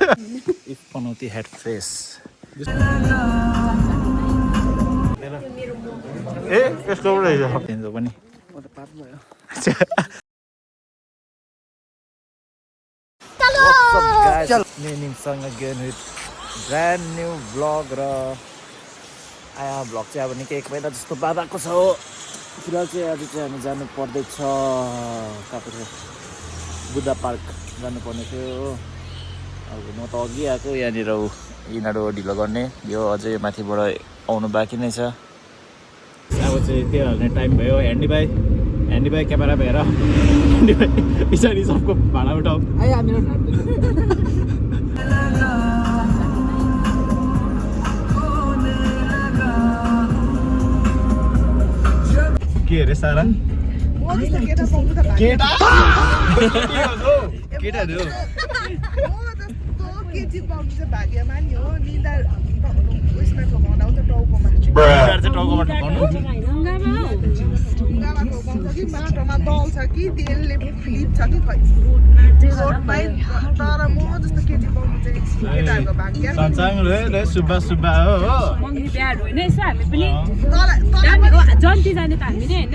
If Panauti हेड फेस ए यसको रहेछ पनि नेमिङसँग gain with brand new vlog र आया भ्लग चाहिँ अब निकै 1 महिना जस्तो बाद आएको छ हो। फिलहाल चाहिँ आज चाहिँ हामी जानु पर्दैछ कहाँ बुद्ध पार्क जानुपर्ने थियो हो। अब म त अघि आएको यहाँनिर यिनीहरू ढिलो गर्ने यो अझै माथिबाट आउनु बाँकी नै छ। अब चाहिँ तेल हाल्ने टाइम भयो। ह्यान्डी भाइ क्यामेरा भएर ह्यान्डी भाइ पछाडि सबको भाडा उठाऊ के अरे सारा माटोमा दल छ कि तेलले फ्लिप छ कि खै तर म जस्तो केटी पाउनु चाहिँ केटाहरूको भाग्य सुब्बा सुब्बा हो मङ्गनी बिहार होइन यसो हामी पनि जन्ती जाने त हामी नै होइन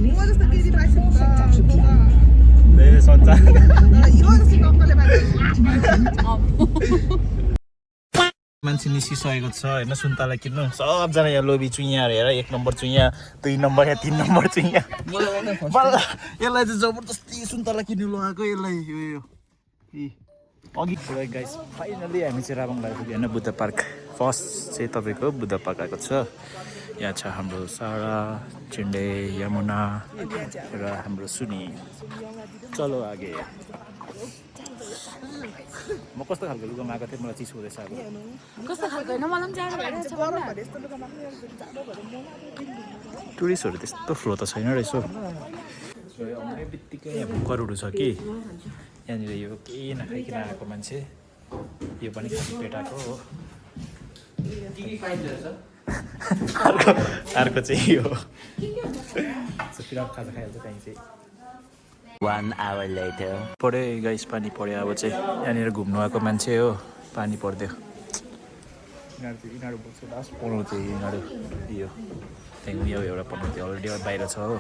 म जस्तो केटी पाइसक्यो मान्छे निस्किसकेको छ होइन सुन्तला किन्नु सबजना यहाँ लोभी चुइयाहरू हेर 1 नम्बर चुइया 2 नम्बर या 3 नम्बर चुइया यसलाई चाहिँ जबरजस्ती सुन्तला किन्नु लगाएको यसलाई यो अघि गाइस फाइनली हामी चाहिँ राबङ लागेको होइन बुद्ध पार्क फर्स्ट चाहिँ तपाईँको बुद्ध पार्क आएको छ। यहाँ छ हाम्रो सारा चिन्डे यमुना र हाम्रो सुनी चलो आगे। म कस्तो खालको लुगामा आएको थिएँ मलाई चिसो हुँदैछ अब कस्तो खालको होइन मलाई पनि जाडो भइरहेछ टुरिस्टहरू त्यस्तो फ्लो त छैन रहेछ आउने बित्तिकै यहाँ भुकरहरू छ कि यहाँनिर यो केही नखाइकन आएको मान्छे यो पनि खाली पेट आएको हो। अर्को चाहिँ यो फिलहाल खाजा खाइहाल्छ त्यहाँ चाहिँ 1 hour later. पढ्यो गाइस पानी पऱ्यो अब चाहिँ यहाँनिर घुम्नु आएको मान्छे हो पानी पर्दियो यिनीहरू बस्छ लास्ट पढाउँथ्यो यिनीहरू यो त्यहाँदेखि यो एउटा पढाउँथ्यो अलरेडी बाहिर छ हो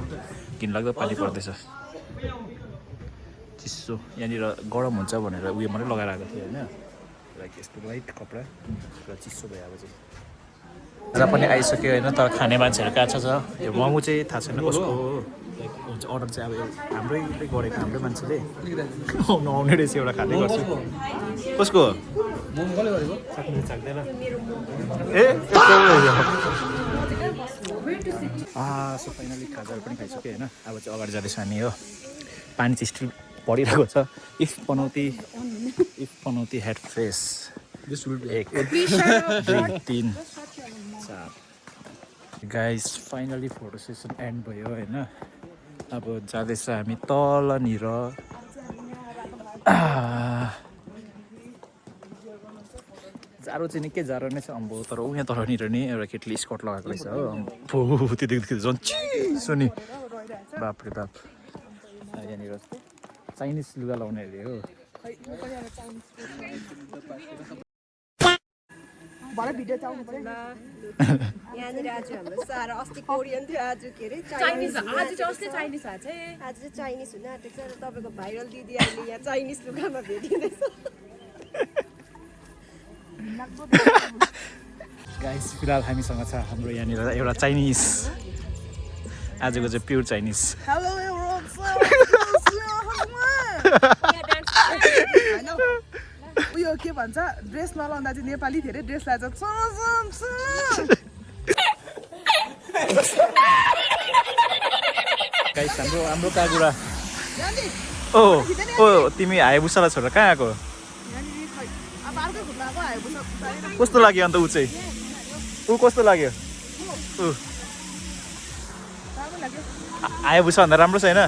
घिनलाग्दो पानी पर्दैछ चिसो यहाँनिर गरम हुन्छ भनेर उयो मात्रै लगाएर आएको थियो होइन लाइक यस्तो लाइट कपडा र चिसो भयो अब चाहिँ जहाँ पनि आइसक्यो होइन तर खाने मान्छेहरू कहाँ छ यो मोमो चाहिँ थाहा छैन कसको हो अर्डर चाहिँ अब हाम्रै गरेको हाम्रै मान्छेले नआउने रहेछ एउटा खाँदै गर्छु कसको सक्दैन ए सो फाइनली खाजाहरू पनि खाइसक्यो होइन अब चाहिँ अगाडि जाँदैछ हामी हो पानी चाहिँ स्टिल परिरहेको छ इफ पनौती हेड face 1 2 3 4 guys finally photo session and भयो होइन अब जाँदैछ हामी तलनिर जाडो चाहिँ निकै जाडो नै छ अम्बो तर उहाँ तलनिर नि एउटा केटीले स्कर्ट लगाएको रहेछ हो त्यो देख्दाखेरि झन् चिसो नि बापरे बाप यहाँनिर चाइनिज लुगा लाउनेहरूले हो भिडियो चाउनु पर्यो यहाँनिर आज हाम्रो सारा अस्ति कोरियन थियो आज के अरे चाइनिज आज चाहिँ अस्ति चाइनिज आज चाहिँ चाइनिज हुन आँटेको छ र तपाईँको भाइरल दिदी अहिले यहाँ चाइनिज लुगामा भेटिँदैछ गाइस फिलहाल हामीसँग छ हाम्रो यहाँनिर एउटा चाइनिज आजको चाहिँ प्योर चाइनिज उयो के भन्छ ड्रेस नलाउँदा चाहिँ नेपाली धेरै ड्रेस लान्छ गाइस हाम्रो कागुरा ओ तिमी हायबुसालाई छोडेर कहाँ आएको कस्तो लाग्यो अन्त ऊ चाहिँ ऊ कस्तो लाग्यो हायबुसा भन्दा राम्रो छैन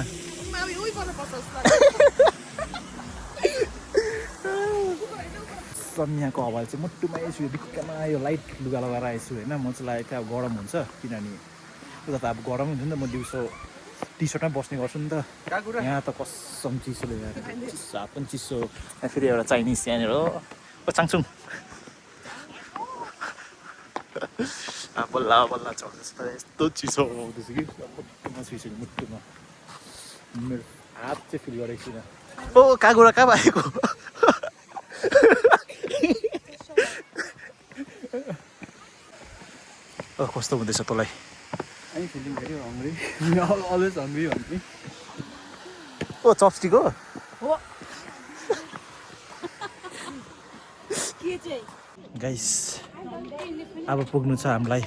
समियाको हवाल चाहिँ मुटुमा आएछु बिक्कामा यो लाइट लुगा लगाएर आएछु होइन म चाहिँ लागेको थिएँ अब गरम हुन्छ किनभने उता त अब गरम हुन्छ नि त म दिउँसो टी सर्टमा बस्ने गर्छु नि त यहाँ त कसम चिसोले हात पनि चिसो फेरि एउटा चाइनिज यहाँनिर हो चाङचुङ बल्ल बल्ल चढ्दैछ तर यस्तो चिसो आउँदैछ कि चिसो मुटुमा मेरो हात चाहिँ फिल गरेको छुइनँ ओ कागुरा कहाँ भएको कस्तो हुँदैछ तँलाई I'm feeling very hungry. Always hungry भन्ने ओ चपस्टिक हो के चाहिँ गाइस अब पुग्नु छ हामीलाई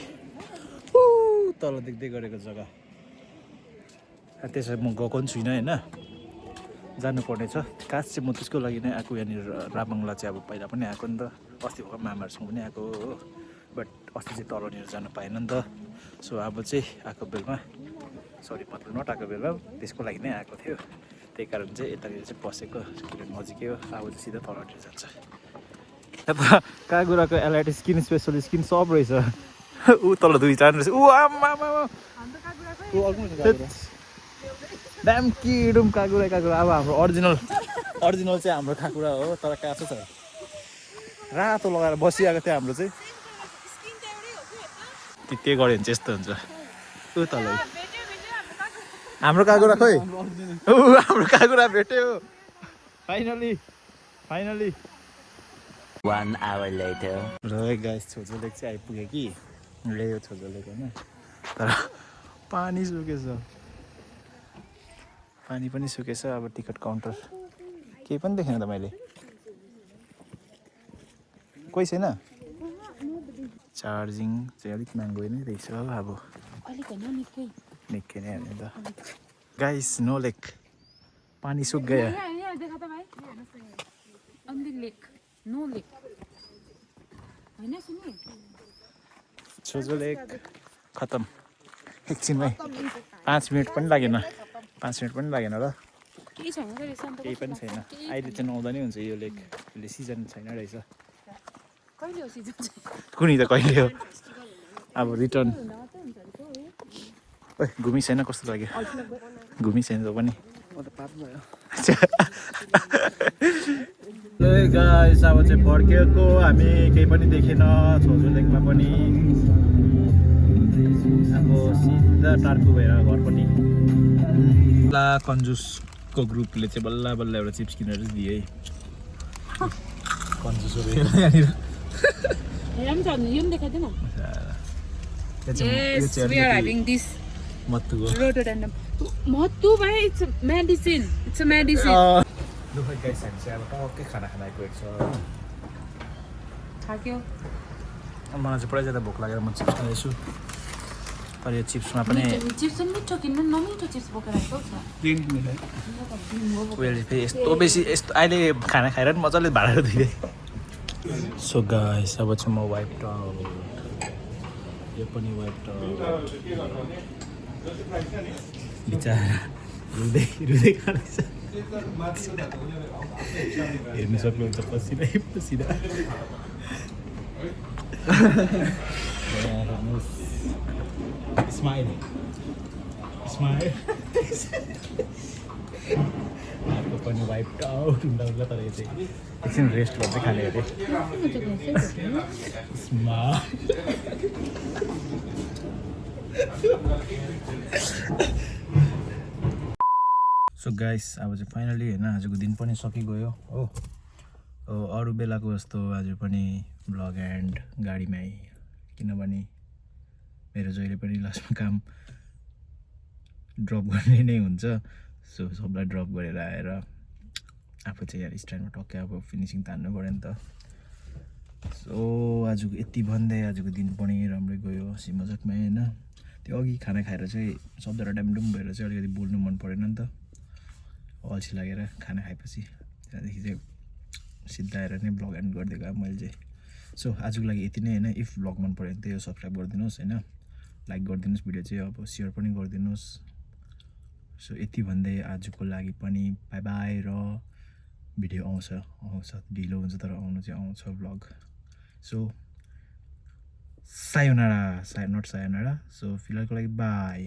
तल देख्दै गरेको जग्गा त्यसरी म गएको पनि छुइनँ होइन जानुपर्ने छ खास चाहिँ म त्यसको लागि नै आएको यहाँनिर राबङला चाहिँ अब पहिला पनि आएको नि त अस्ति भर्खर मामाहरूसँग पनि आएको हो बट अस्ति चाहिँ तलनिर जानु पाएन नि त सो अब चाहिँ आएको बेलमा सरी मतलब नट आएको बेलमा त्यसको लागि नै आएको थियो त्यही कारण चाहिँ यतानिर चाहिँ बसेको नजिकै हो अब चाहिँ सिधा तलनिर जान्छ कागुराको एलआइटी स्किन स्पेसलिस्ट स्किन सब रहेछ ऊ तल दुईजना रहेछ ऊ आमा ड्याम किडुम कागुरा कागुरा अब हाम्रो अरिजिनल चाहिँ हाम्रो कागुरा हो तर काँचो छ रातो लगाएर बसिरहेको थियो हाम्रो चाहिँ त्यही गऱ्यो भने चाहिँ यस्तो हुन्छ ऊ तल हाम्रो कागुरा खोइ ऊ हाम्रो कागुरा भेट्यो फाइनली 1 hour later. र गाइस छोजो लेक चाहिँ आइपुग्यो कि ल्यायो छोजो लेक होइन तर पानी पनि सुकेछ अब टिकट काउन्टर केही पनि देखेन त मैले कोही छैन चार्जिङ चाहिँ अलिक महँगो नै रहेछ अब निकै नै हाल्ने त गाइस नो लेक पानी सुक गयो छोजो लेक खतम एकछिनमै 5 मिनट पनि लागेन र केही पनि छैन अहिले चाहिँ नआउँदा नै हुन्छ यो लेक अहिले सिजन छैन रहेछ कुनै त कहिले हो अब रिटर्न ओइ घुमिसैन कस्तो लाग्यो घुमिसैन त पनि गाइस अब चाहिँ फर्केको हामी केही पनि देखेन छोजो लेकमा पनि अब सिधा टार्कु भएर घरपट्टि ला कन्जुसको ग्रुपले चाहिँ बल्ल बल्ल एउटा चिप्स किनेर चाहिँ दिए कन्जुसहरू यहाँनिर गाइस हामी चाहिँ अब टक्कै खाना खान आइपुगेको छ मलाई चाहिँ पुरै ज्यादा भोक लागेर म चिप्स खाँदैछु तर यो चिप्समा पनि यस्तो बेसी यस्तो अहिले खाना खाएर पनि मजाले भाँडाहरू धुइदिएँ सो गाइस अब चाहिँ म वाइप आउट यो पनि वाइप आउट बिचारा रुँदै खाँदैछ हेर्नु सक्नुहुन्छ पसिना स्माइल अर्को पनि वाइप आउट हुँदा तर यो चाहिँ एकछिन रेस्ट गर्दै खाने अरे सो गाइस अब चाहिँ फाइनली होइन आजको दिन पनि सकिगयो हो अरू बेलाको जस्तो आज पनि ब्लग एन्ड गाडीमै किनभने मेरो जहिले पनि लास्टमा काम ड्रप गर्ने नै हुन्छ सो सबलाई ड्रप गरेर आएर आफू चाहिँ यहाँ स्ट्यान्डमा टक्कै अब फिनिसिङ तान्नु पऱ्यो नि त सो आजको यति भन्दै आजको दिन पनि राम्रै गयो हँसी मजाकमै होइन त्यो अघि खाना खाएर चाहिँ सबजना ड्यामडुम भएर चाहिँ अलिकति बोल्नु मन परेन नि त अल्छी लागेर खाना खाएपछि त्यहाँदेखि चाहिँ सिधा आएर नै ब्लग एन्ड गरिदिएको अब मैले चाहिँ सो आजको लागि यति नै होइन इफ ब्लग मन पऱ्यो भने त्यही सब्सक्राइब गरिदिनुहोस् होइन लाइक गरिदिनुहोस् भिडियो चाहिँ अब सेयर पनि गरिदिनुहोस् सो यति भन्दै आजको लागि पनि बाई बाई र भिडियो आउँछ ढिलो हुन्छ तर आउनु चाहिँ आउँछ blog so sayonara not sayonara so फिलहालको लागि बाई